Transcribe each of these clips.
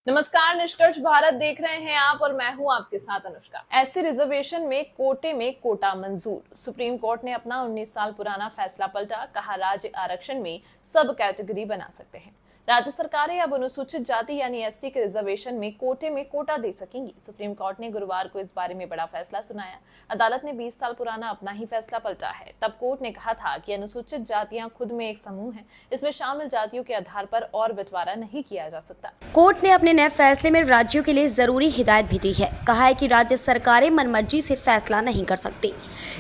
नमस्कार, निष्कर्ष भारत देख रहे हैं आप और मैं हूं आपके साथ अनुष्का। एससी रिजर्वेशन में कोटे में कोटा मंजूर। सुप्रीम कोर्ट ने अपना 19 साल पुराना फैसला पलटा, कहा राज्य आरक्षण में सब कैटेगरी बना सकते हैं। राज्य सरकारें अब अनुसूचित जाति यानी एससी के रिजर्वेशन में कोटे में कोटा दे सकेंगी। सुप्रीम कोर्ट ने गुरुवार को इस बारे में बड़ा फैसला सुनाया। अदालत ने 20 साल पुराना अपना ही फैसला पलटा है। तब कोर्ट ने कहा था कि अनुसूचित जातियां खुद में एक समूह है, इसमें शामिल जातियों के आधार पर और बंटवारा नहीं किया जा सकता। कोर्ट ने अपने नए फैसले में राज्यों के लिए जरूरी हिदायत भी दी है। कहा है कि राज्य सरकारें मनमर्जी से फैसला नहीं कर सकती।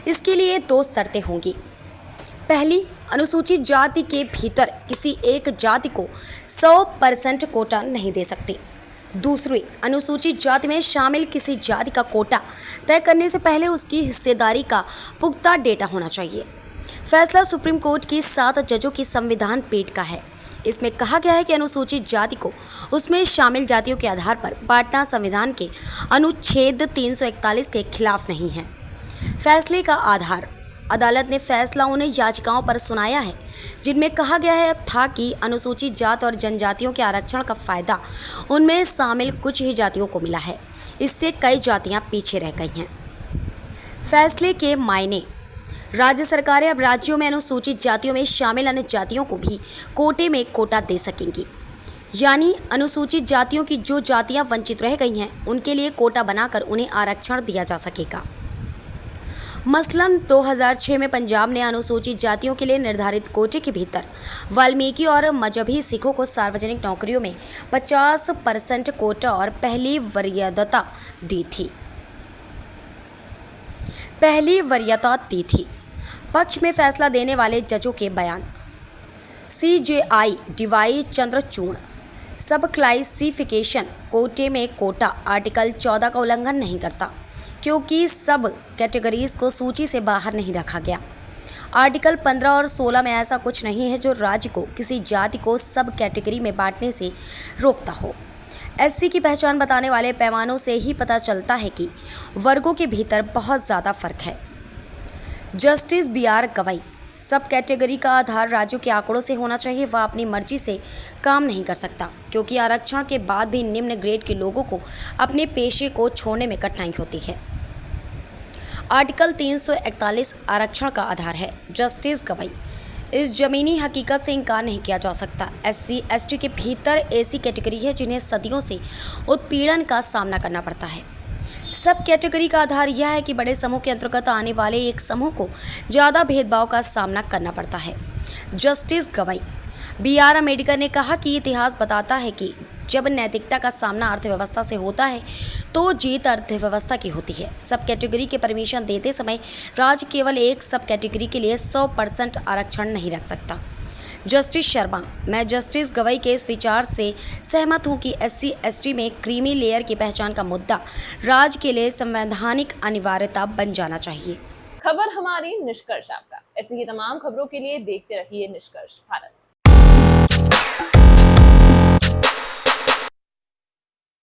इसके लिए 2 शर्तें होंगी। पहली, अनुसूचित जाति के भीतर किसी एक जाति को 100% कोटा नहीं दे सकती। दूसरी, अनुसूचित जाति में शामिल किसी जाति का कोटा तय करने से पहले उसकी हिस्सेदारी का पुख्ता डेटा होना चाहिए। फैसला सुप्रीम कोर्ट की 7 जजों की संविधान पीठ का है। इसमें कहा गया है कि अनुसूचित जाति को उसमें शामिल जातियों के आधार पर बांटना संविधान के अनुच्छेद 341 के खिलाफ नहीं है। फैसले का आधार, अदालत ने फैसला उन याचिकाओं पर सुनाया है जिनमें कहा गया था कि अनुसूचित जात और जनजातियों के आरक्षण का फायदा उनमें शामिल कुछ ही जातियों को मिला है। इससे कई जातियां पीछे रह गई हैं। फैसले के मायने, राज्य सरकारें अब राज्यों में अनुसूचित जातियों में शामिल अन्य जातियों को भी कोटे में कोटा दे सकेंगी। यानी अनुसूचित जातियों की जो जातियां वंचित रह गई हैं उनके लिए कोटा बनाकर उन्हें आरक्षण दिया जा सकेगा। मसलन 2006 में पंजाब ने अनुसूचित जातियों के लिए निर्धारित कोटे के भीतर वाल्मीकि और मजहबी सिखों को सार्वजनिक नौकरियों में 50% कोटा और पहली वरीयता दी थी। पक्ष में फैसला देने वाले जजों के बयान। CJI DY चंद्रचूड़, सब क्लासिफिकेशन कोटे में कोटा आर्टिकल 14 का उल्लंघन नहीं करता, क्योंकि सब कैटेगरीज को सूची से बाहर नहीं रखा गया। आर्टिकल 15 और 16 में ऐसा कुछ नहीं है जो राज्य को किसी जाति को सब कैटेगरी में बांटने से रोकता हो। एससी की पहचान बताने वाले पैमानों से ही पता चलता है कि वर्गों के भीतर बहुत ज़्यादा फर्क है। जस्टिस BR गवई, सब कैटेगरी का आधार राज्यों के आंकड़ों से होना चाहिए। वह अपनी मर्जी से काम नहीं कर सकता, क्योंकि आरक्षण के बाद भी निम्न ग्रेड के लोगों को अपने पेशे को छोड़ने में कठिनाई होती है। आर्टिकल 341 आरक्षण का आधार है। जस्टिस गवई, इस जमीनी हकीकत से इनकार नहीं किया जा सकता। SC ST के भीतर ऐसी कैटेगरी है जिन्हें सदियों से उत्पीड़न का सामना करना पड़ता है। सब कैटेगरी का आधार यह है कि बड़े समूह के अंतर्गत आने वाले एक समूह को ज़्यादा भेदभाव का सामना करना पड़ता है। जस्टिस गवई BR अम्बेडकर ने कहा कि इतिहास बताता है कि जब नैतिकता का सामना अर्थव्यवस्था से होता है तो जीत अर्थव्यवस्था की होती है। सब कैटेगरी के परमिशन देते समय राज्य केवल एक सब कैटेगरी के लिए 100% आरक्षण नहीं रख सकता। जस्टिस शर्मा, मैं जस्टिस गवई के इस विचार से सहमत हूं कि SC ST में क्रीमी लेयर की पहचान का मुद्दा राज्य के लिए संवैधानिक अनिवार्यता बन जाना चाहिए। खबर हमारी, निष्कर्ष आपका। ऐसी ही तमाम खबरों के लिए देखते रहिए निष्कर्ष भारत।